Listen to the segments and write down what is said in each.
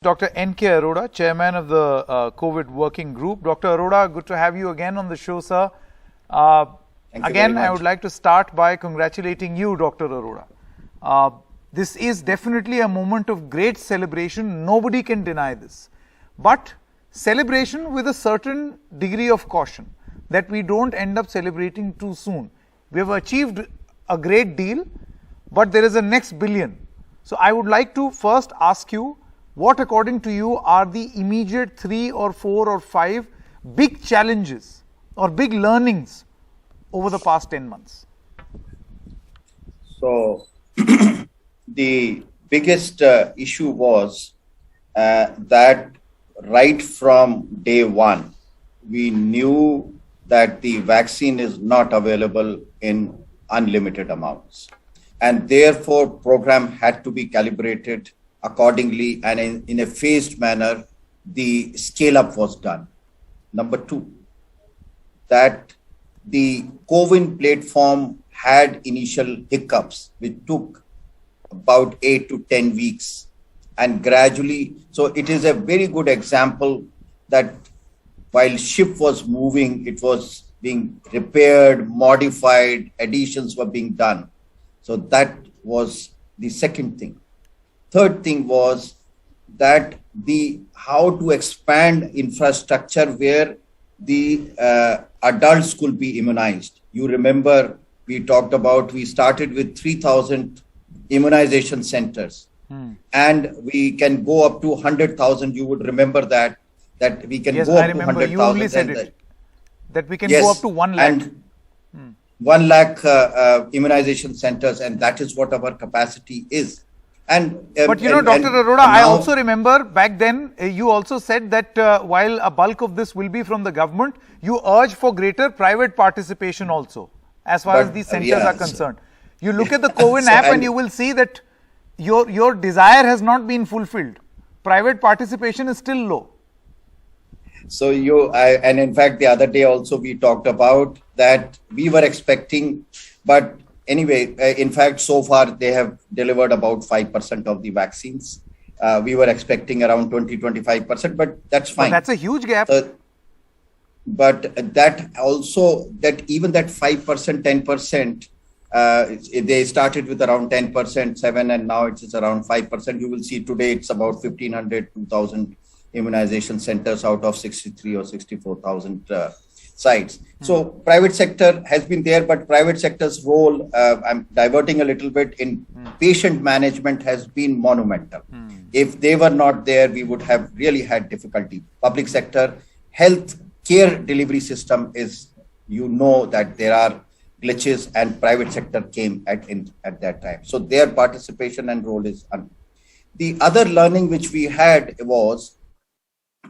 Dr. N.K. Arora, Chairman of the COVID Working Group. Dr. Arora, good to have you again on the show, sir. Again, I would like to start by congratulating you, Dr. Arora. This is definitely a moment of great celebration. Nobody can deny this. But celebration with a certain degree of caution, that we don't end up celebrating too soon. We have achieved a great deal, but there is a next billion. So I would like to first ask you, what according to you are the immediate 3 or 4 or 5 big challenges or big learnings over the past 10 months? So the biggest issue was that right from day one, we knew that the vaccine is not available in unlimited amounts. And therefore, program had to be calibrated accordingly, and in a phased manner, the scale up was done. Number 2, that the CoWIN platform had initial hiccups, which took about 8 to 10 weeks, and gradually, so it is a very good example that while ship was moving, it was being repaired, modified, additions were being done. So that was the second thing. Third thing was that how to expand infrastructure where the adults could be immunized. You remember we talked about, we started with 3,000 immunization centers, and we can go up to 100,000. You would remember that we can go up to 100,000. You only said it, that we can go up to 1 lakh. And 1 lakh immunization centers, and that is what our capacity is. But you know, Dr. Arora, I also remember back then you also said that while a bulk of this will be from the government, you urge for greater private participation also, as far as these centers are concerned. You look at the CoWIN app and you will see that your desire has not been fulfilled. Private participation is still low. So and in fact, the other day also we talked about that we were expecting, but anyway, in fact, so far they have delivered about 5% of the vaccines. We were expecting around 20-25%, but that's fine. But that's a huge gap. But that also, that even that 5%, 10%, they started with around 10%, 7, and now it's around 5%. You will see today it's about 1,500, 2,000 immunization centers out of 63 or 64,000 sites. So private sector has been there, but private sector's role, I'm diverting a little bit, in patient management has been monumental. If they were not there, we would have really had difficulty. Public sector health care delivery system is, that there are glitches, and private sector came at that time. So their participation and role is the other learning which we had was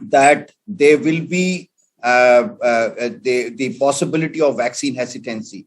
that there will be the possibility of vaccine hesitancy.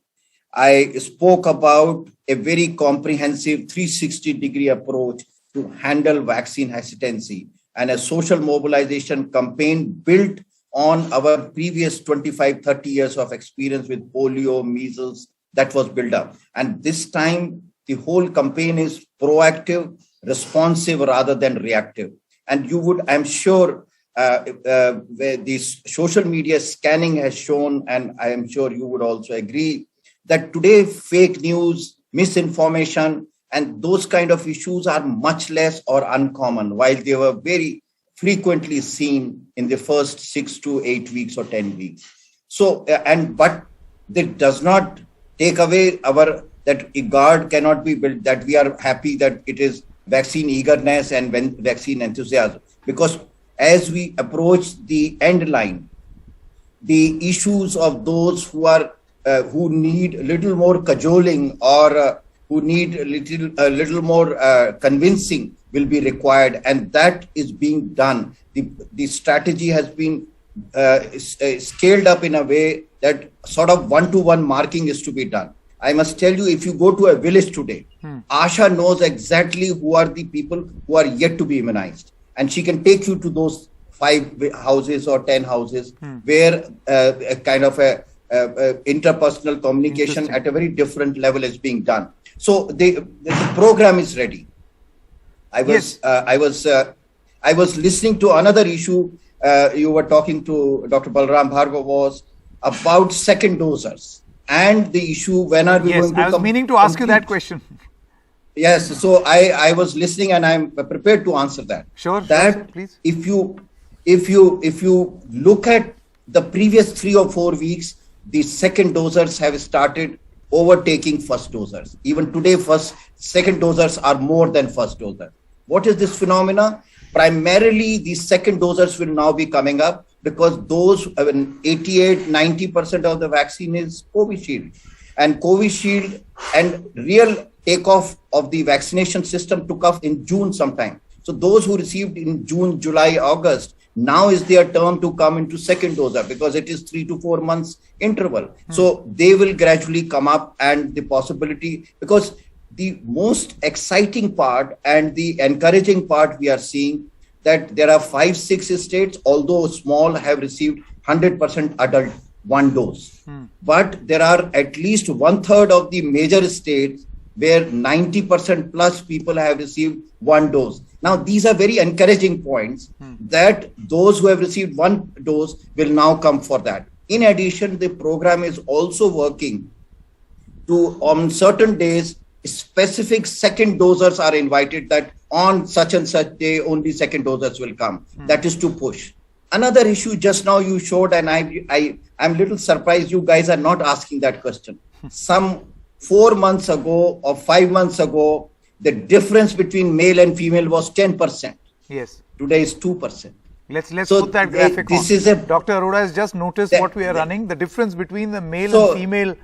I spoke about a very comprehensive 360-degree approach to handle vaccine hesitancy, and a social mobilization campaign built on our previous 25-30 years of experience with polio, measles, that was built up. And this time, the whole campaign is proactive, responsive rather than reactive. And you would, I'm sure, where this social media scanning has shown, and I am sure you would also agree, that today fake news, misinformation, and those kind of issues are much less or uncommon, while they were very frequently seen in the first 6 to 8 weeks or 10 weeks. So, but that does not take away that a guard cannot be built, that we are happy that it is vaccine eagerness and vaccine enthusiasm, because as we approach the end line, the issues of those who need a little more cajoling or who need a little more convincing will be required, and that is being done. The strategy has been scaled up in a way that sort of one-to-one marking is to be done. I must tell you, if you go to a village today, Asha knows exactly who are the people who are yet to be immunized. And she can take you to those 5 houses or 10 houses where a kind of a interpersonal communication at a very different level is being done. So the program is ready. I was I was listening to another issue. You were talking to Dr. Balram Bhargava was about second dosers and the issue when are we going to I was meaning to ask you that question. Yes, so I was listening and I'm prepared to answer that. Sure, please. If you look at the previous 3 or 4 weeks, the second dosers have started overtaking first dosers. Even today, second dosers are more than first dosers. What is this phenomena? Primarily, the second dosers will now be coming up because those 88-90% of the vaccine is Covishield, and Covishield and real takeoff of the vaccination system took off in June sometime. So those who received in June, July, August, now is their turn to come into second doser because it is 3 to 4 months interval. So they will gradually come up, and the possibility, because the most exciting part and the encouraging part we are seeing that there are 5-6 states, although small, have received 100% adult 1 dose. But there are at least 1/3 of the major states where 90% plus people have received 1 dose. Now, these are very encouraging points that those who have received 1 dose will now come for that. In addition, the program is also working to, on certain days, specific second dosers are invited that on such and such day, only second dosers will come. That is to push. Another issue just now you showed, and I'm little surprised you guys are not asking that question. Some 4 months ago or 5 months ago, the difference between male and female was 10%. Yes. Today is 2%. Let's put that graphic on. Dr. Arora has just noticed what we are running. The difference between the male and female.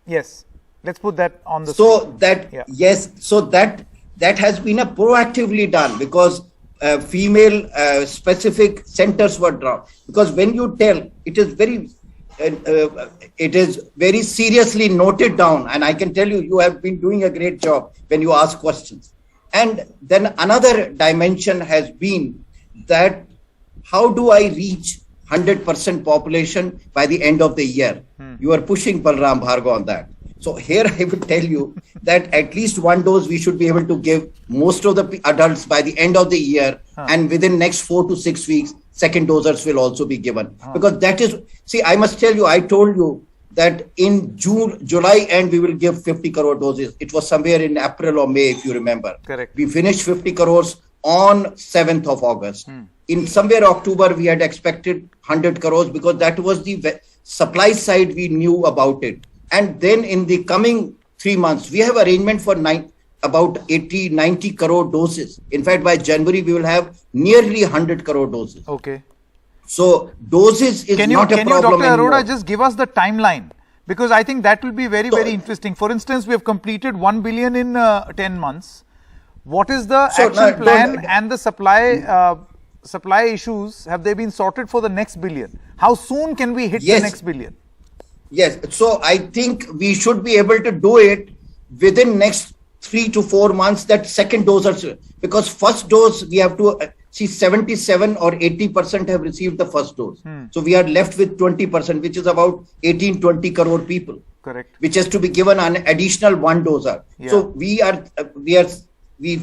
Yes. Let's put that on the screen. Yes. So that has been proactively done because female specific centers were drawn. Because when you tell, it is very seriously noted down, and I can tell you have been doing a great job when you ask questions. And then another dimension has been that how do I reach 100% population by the end of the year? You are pushing Balram Bhargava on that. So here I will tell you that at least 1 dose we should be able to give most of the adults by the end of the year, and within next 4 to 6 weeks, second dosers will also be given. Because that is, see, I must tell you, I told you that in July end, we will give 50 crore doses. It was somewhere in April or May, if you remember. Correct. We finished 50 crores on 7th of August. In somewhere October, we had expected 100 crores because that was the supply side we knew about it. And then in the coming 3 months, we have arrangement for about 80-90 crore doses. In fact, by January, we will have nearly 100 crore doses. Okay. So doses is not a problem anymore. Can you, Dr. Arora, just give us the timeline? Because I think that will be very, very interesting. For instance, we have completed 1 billion in 10 months. What is the action plan and the supply issues? Have they been sorted for the next billion? How soon can we hit the next billion? Yes. So I think we should be able to do it within next 3 to 4 months, that second dose, because first dose we have to see 77 or 80% have received the first dose. So we are left with 20%, which is about 18-20 crore people. Correct. Which has to be given an additional 1 doser. Yeah. So we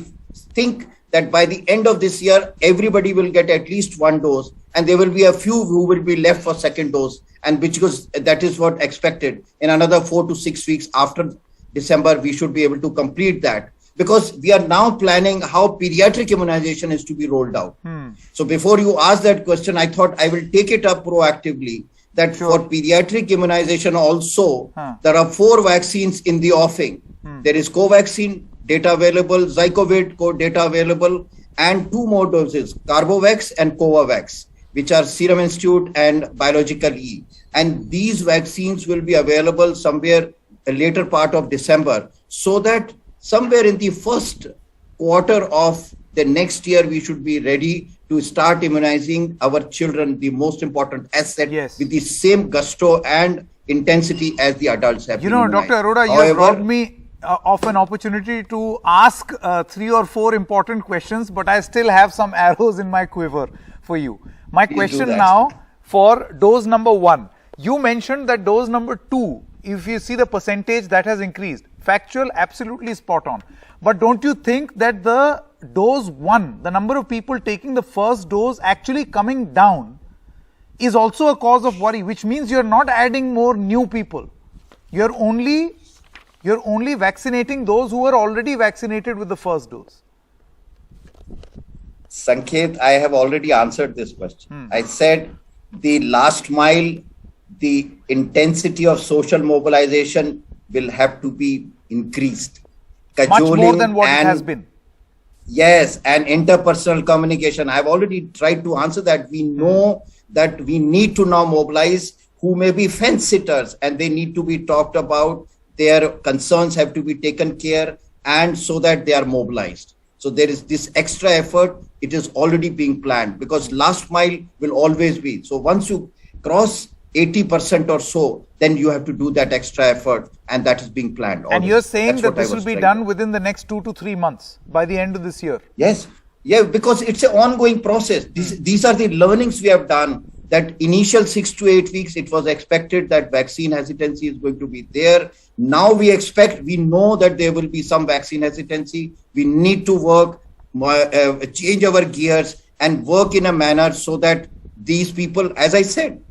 think that by the end of this year, everybody will get at least 1 dose, and there will be a few who will be left for second dose, and because that is what expected. In another 4 to 6 weeks after December, we should be able to complete that, because we are now planning how pediatric immunization is to be rolled out. So before you ask that question, I thought I will take it up proactively that for pediatric immunization also, there are 4 vaccines in the offing. There is Covaxin, data available, Zycovid, data available, and 2 more doses, Carbovax and Covavax, which are Serum Institute and Biological E. And these vaccines will be available somewhere a later part of December, so that somewhere in the first quarter of the next year, we should be ready to start immunizing our children, the most important asset, with the same gusto and intensity as the adults have. You know, Dr. Arora, you have robbed me of an opportunity to ask 3 or 4 important questions, but I still have some arrows in my quiver for you. My question now for dose number 1. You mentioned that dose number 2, if you see the percentage that has increased, factual, absolutely spot on. But don't you think that the dose 1, the number of people taking the first dose actually coming down is also a cause of worry, which means you're not adding more new people. You're only vaccinating those who are already vaccinated with the first dose. Sanket, I have already answered this question. I said the last mile, the intensity of social mobilization will have to be increased. Much more than what it has been. Yes, and interpersonal communication. I've already tried to answer that. We know that we need to now mobilize who may be fence sitters, and they need to be talked about. Their concerns have to be taken care, and so that they are mobilized. So there is this extra effort. It is already being planned, because last mile will always be. So once you cross 80% or so, then you have to do that extra effort, and that is being planned. And you're saying that this will be done within the next 2 to 3 months, by the end of this year? Yes. Yeah, because it's an ongoing process. These are the learnings we have done. That initial 6 to 8 weeks, it was expected that vaccine hesitancy is going to be there. Now we know that there will be some vaccine hesitancy. We need to work, change our gears and work in a manner so that these people, as I said,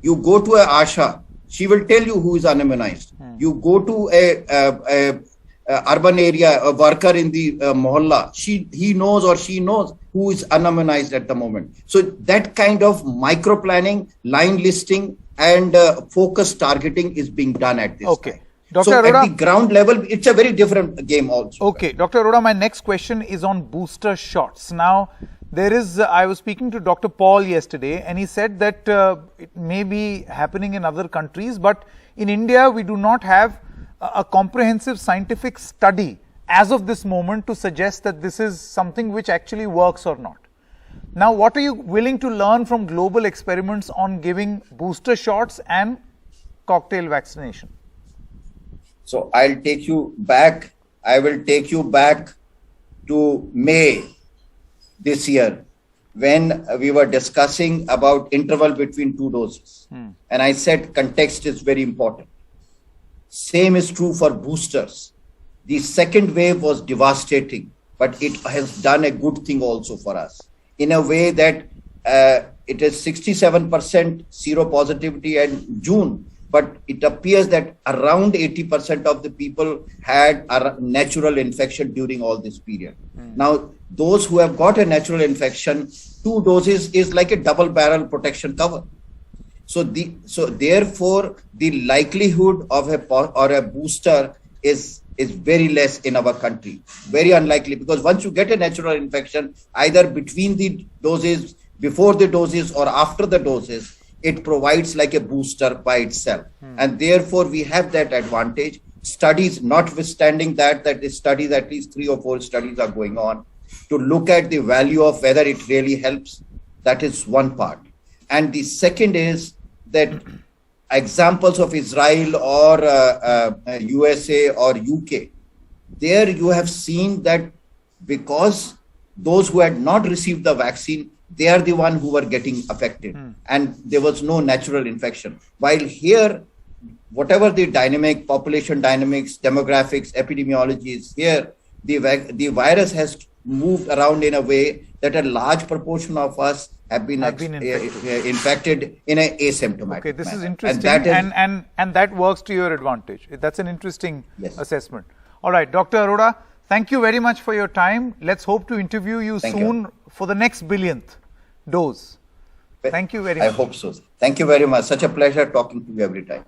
you go to a Asha, she will tell you who is unimmunized. You go to a urban area, a worker in the mohalla, he knows or she knows who is unimmunized at the moment. So that kind of micro planning, line listing, and focus targeting is being done at this time. Dr. So Arora, at the ground level, it's a very different game also. Okay, Dr. Arora, my next question is on booster shots. Now, I was speaking to Dr. Paul yesterday, and he said that it may be happening in other countries, but in India, we do not have a comprehensive scientific study as of this moment to suggest that this is something which actually works or not. Now, what are you willing to learn from global experiments on giving booster shots and cocktail vaccination? So I'll take you back. I will take you back to May this year, when we were discussing about interval between 2 doses. And I said context is very important. Same is true for boosters. The second wave was devastating, but it has done a good thing also for us, in a way that it is 67% seropositivity in June, but it appears that around 80% of the people had a natural infection during all this period. Now, those who have got a natural infection, 2 doses is like a double barrel protection cover. So therefore, the likelihood of a booster is very less in our country, very unlikely, because once you get a natural infection, either between the doses, before the doses, or after the doses, it provides like a booster by itself. And therefore, we have that advantage. Studies, notwithstanding that the studies, at least 3 or 4 studies are going on to look at the value of whether it really helps. That is one part. And the second is that examples of Israel or USA or UK, there you have seen that because those who had not received the vaccine, they are the one who were getting affected, and there was no natural infection. While here, whatever the dynamic, population dynamics, demographics, epidemiology is here, the virus has moved around in a way that a large proportion of us have been infected in an asymptomatic Okay, this manner. is interesting, and that works to your advantage. That's an interesting assessment. All right, Dr. Arora, thank you very much for your time. Let's hope to interview you soon for the next billionth dose. Thank you very much. I hope so. Thank you very much. Such a pleasure talking to you every time.